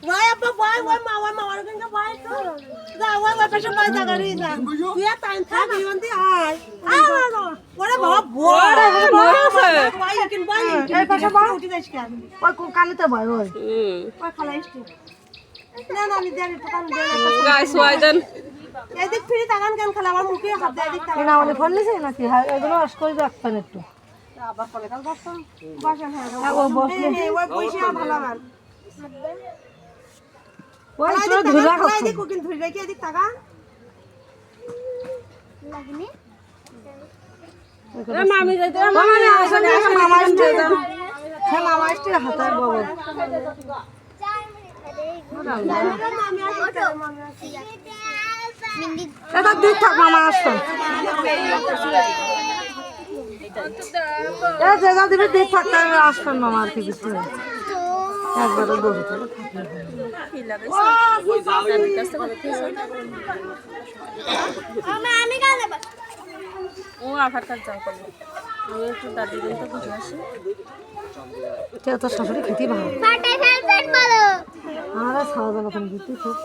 Why apa boy mawar kan ka boy to. Da why pasha boy da gari da. Tu ya tan tha ni wanti ai. Ora baba boy. Boy yakin boy. এই পাশে বড় উঠি যাস কেন? ওই কালিতে ভয় ওই ওই খালাইস তুই। না না আমি দেন টাকান দেন। গাইস ওয়াই দেন এদিক ফিরে তাকান কেন খালা আমার মুখে হাত দে এদিক তাকান। না মানে ফোন নিছে নাকি হ্যাঁ এগুলো আস করে রাখবেন একটু আবার পরে কাল বসতাম। বসেন হ্যাঁ। ও বসলে ওই পয়সা ভালো মান। ওই তো ধুলা খালা এদিক কোকিন ধরে রাখি এদিক তাকা। লাগনি মামি যাইতে মামা আসলে মামা আসছে হ্যাঁ মামা আসছে হাতের বাবা এটা দিক থাক মামা আসছে এ জায়গা দিবে দিক থাকতে আসবেন মামা আর কি কিছু একবারে বসে চলে আমি কালে ও আধার কার্ড যাও করবো আমি একটু দাদি দিন তো বুঝে আসি কেউ তোর শাশুড়ি খেতেই ভালো ফাটাই ফেলছেন বলো আমাদের খাওয়া দাওয়া এখন দিতে খুব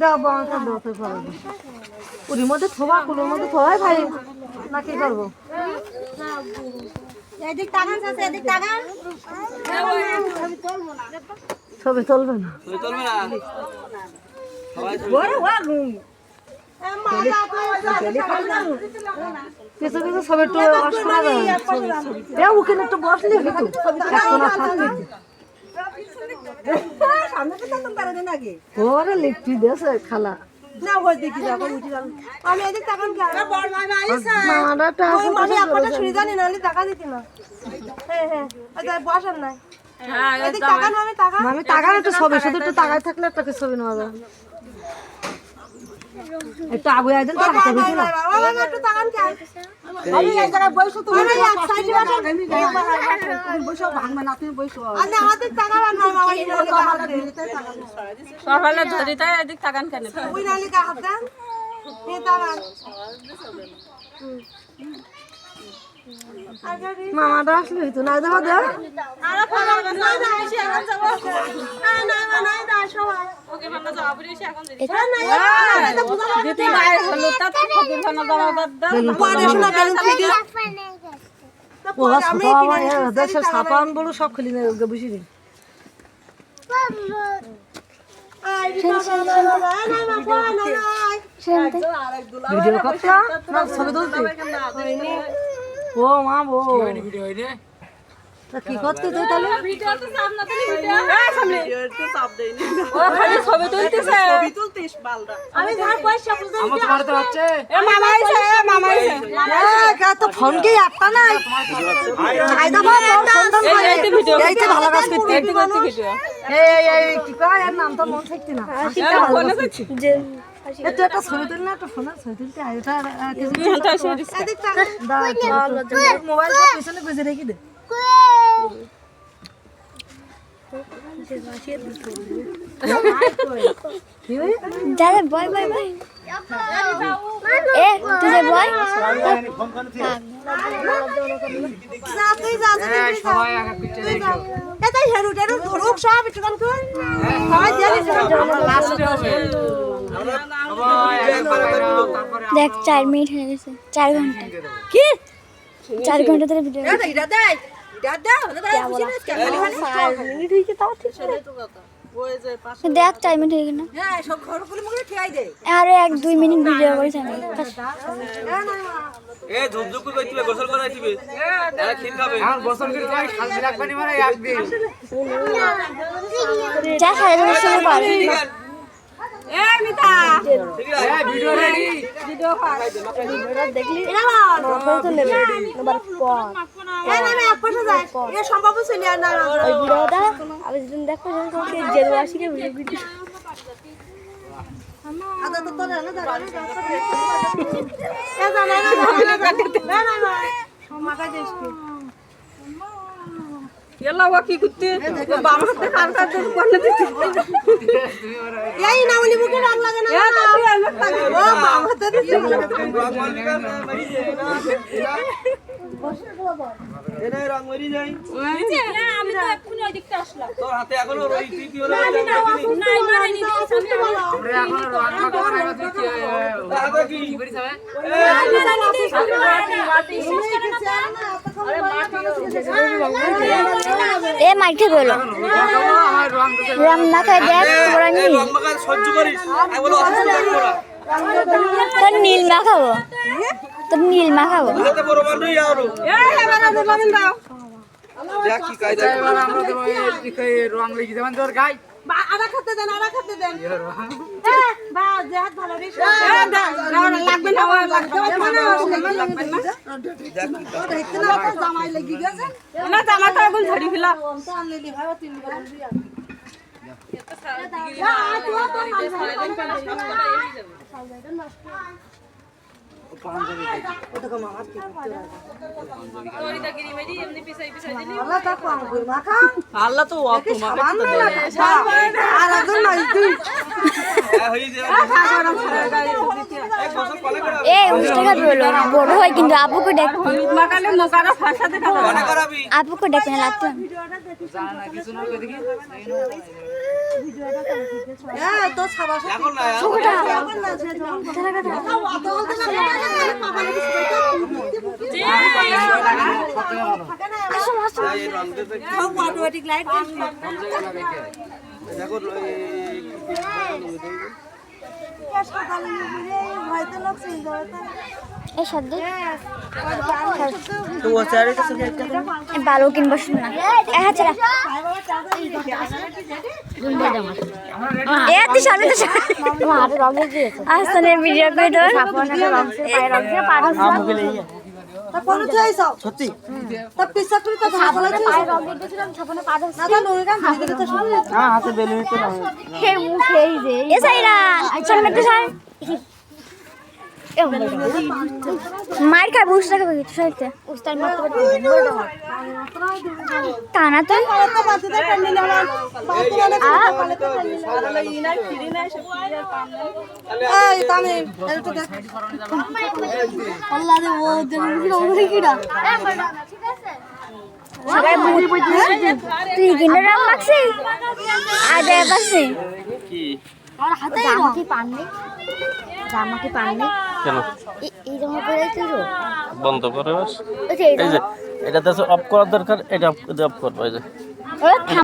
দাও বাঁকা দতে পারবো ওর মধ্যে থোবা কুলোর মধ্যে থোবাই ভাই না কি করবো এদিক তাকান আছে এদিক তাকান। ছবি তুলবে না কিছু কিছু ছবি একটু শোনা যাবে এ ওখানে একটু বসলে হতো শোনা থাকতে সামনে তো তখন তারা দেন আগে। ওরে লিখতে দেছে খালা না ওই দেখি যাবো উঠি যাবো। আমি এদিক তাকান কে? বড় ভাই আইছে। মামাটা ওই মামি আপনারা ছুরি জানি না হলে টাকা দিতি না। হ্যাঁ হ্যাঁ আচ্ছা বসেন নাই। হ্যাঁ এদিক তাকান আমি তাকান। আমি তাকান একটু ছবি শুধু একটু তাকায় থাকলে একটা কি ছবি নেওয়া যায় একটু আগুয়ে আইদেন তো হাতে ভিতরে না বাবা একটু তাকান কে? আমি এক জায়গায় বসো তুমি এক সাইডে বসো। তুমি বসো ভাঙবে না তুমি বসো। আরে আমাদের টাকা বান মামা ওই সকালে ধরি তাই এদিক তাকান কেন ওই নালি কা হাত দেন। এ তাকান। মামাটা আসলে হইতো না দেখো দেখ আরে ফলো না না এসে এখন যাব। না না না না সবাই। ওকে ভালো যাও আপনি এসে এখন দিদি না না এটা বুঝা দিদি মায়ের হলো তা তো ফকির ভালো দাও দাদা পরে শোনা বেলুন থেকে ও ছোট আমার দেশের সাপান বড় সব খুলি না বসি নি ভিডিও করতে না ছবি তুলতে ও মা বো তা কি করতে তুই তাহলে ভিডিও তো সামনে তো ভিডিও এই সামনে ভিডিও তো চাপ দেইনি ও খালি ছবি তুলতেছে ছবি তুলতিস বালদা আমি যাই পয়সা বুঝাই আমার তো বাড়িতে হচ্ছে এ মামা আইছে এ কা তো ফোন কি একটা নাই আই দাও এইতে ভিডিও এইতে ভালো কাজ করতে এইতে করতে ভিডিও এই কি কয় এর নাম তো মন থাকতে না ফোনে করছি এটা একটা ছবি তুল না একটা ফোনে ছবি তুলতে আয় এটা কিছু হ্যাঁ তাই সেটা এদিক তাকান। মোবাইল সব পিছনে গুজে রেখে দে দাদা বয় বয় বয় এ তুই বয় না তুই যা যা তুই যা। সবাই আগে পিছনে তুই যা। এটা হেরু টেরু ধরুক সব একটু কান কর। সবাই দিয়ে লাস্টে হবে সবাই একবার বেরাও তারপরে দেখ 4 মিনিট হয়ে গেছে 4 ঘন্টা কি 4 ঘন্টা ধরে ভিডিও দেখ 4 মিনিট হয়ে গেল হ্যাঁ সব ঘরগুলো মুখে ঠিয়াই দে। আরে 1-2 মিনিট ভিডিও করেছি আমি এ ঝুমঝুকু কইতিবে গোসল করাইতিবে এরা খিল খাবে আর গোসল করে যাই খালজি রাখবানি মানে একদিন যা খাই সময় পাবে এ মিতা ঠিক আছে এই ভিডিও রেডি দেখলি এরা না এক পাশে যায়। এ সম্ভব ছিল না না। ওই ভিডিওটা আমি যেদিন দেখো তোকে জেলওয়াসিকে ভিডিও আদা তো তোর না দাঁড়া। এ জানা না না না। মাকা দেশ কি? এলা ওয়া কি করতে বাবা হাতে কার কার দিয়ে বনে দিতে এই না বলি মুখে রং লাগে না। ও এনে রং মেরি যাই আমি তো এক্ষুনি ওই দিকটা আসলাম। তোর হাতে এখনো রই তুই কি হলো নাই মারাইনি দেখিস আমি আমরা এখন রান্না করার আগে তুই হাতে কি করিস হবে মারাইনি দেখিস আমি মাটি এ মাইকে বলো আমার রং রাম না খাই দেখ তোরা এই নীল রং মাখা সহ্য করিস আমি বলো অসুস্থ লাগবো না তোর নীল মাখাবো তোর নীল মাখাবো হাতে বড় বান্ধবী আরো দাও দেখ কি কায়দা এবার আমরা তো এই রং লেগে যাবেন তোর গাই আড়া খেতে দেন বা যে হাত ভালো রে লাগবে না লাগবে না জামাই লাগি গেছে না জামাটা আগুন ঝাড়ি ফেলা আল্লাহ তো হয়ে যায় এক বছর পরে করে এ উষ্টাকা বলো বড় হয় কিন্তু আপুকে দেখবে মাকালে মোকারা ভাষা দেখা মনে করাবি আপুকে দেখবে না লাগতো জানা কিছু না কই দেখি তো ছাবা এখন না এই রং দিতে অটোমেটিক লাইট দেখো এই শব্দ ভালো কিনবো শুনলাম আচ্ছা এ তুই সামনে তো আসলে ভিডিও করে তোর কোন চাইছ সত্যি তা পিছা করে তো ভালো লাগছে না তো লোকে গান দিতে তো শুনে হ্যাঁ হাতে বেলুন তো না এ সাইরা সামনে তো সাই মার খাই বুঝতে খাবে কিছু সাইতে উস্তার মারতে পারবে কানা তো তো বাতিতে প্যান্ডেল আমার এই তামে একটু দেখ আল্লাহ রে ও দেখি কিডা সবাই তুই কিনে রাম লাগছে আজ পাশে কি জামা কি পাননি কেন এই জামা পরে তুই বন্ধ করে এই যে এটাতে অফ করার দরকার এটা অফ করবো এই যে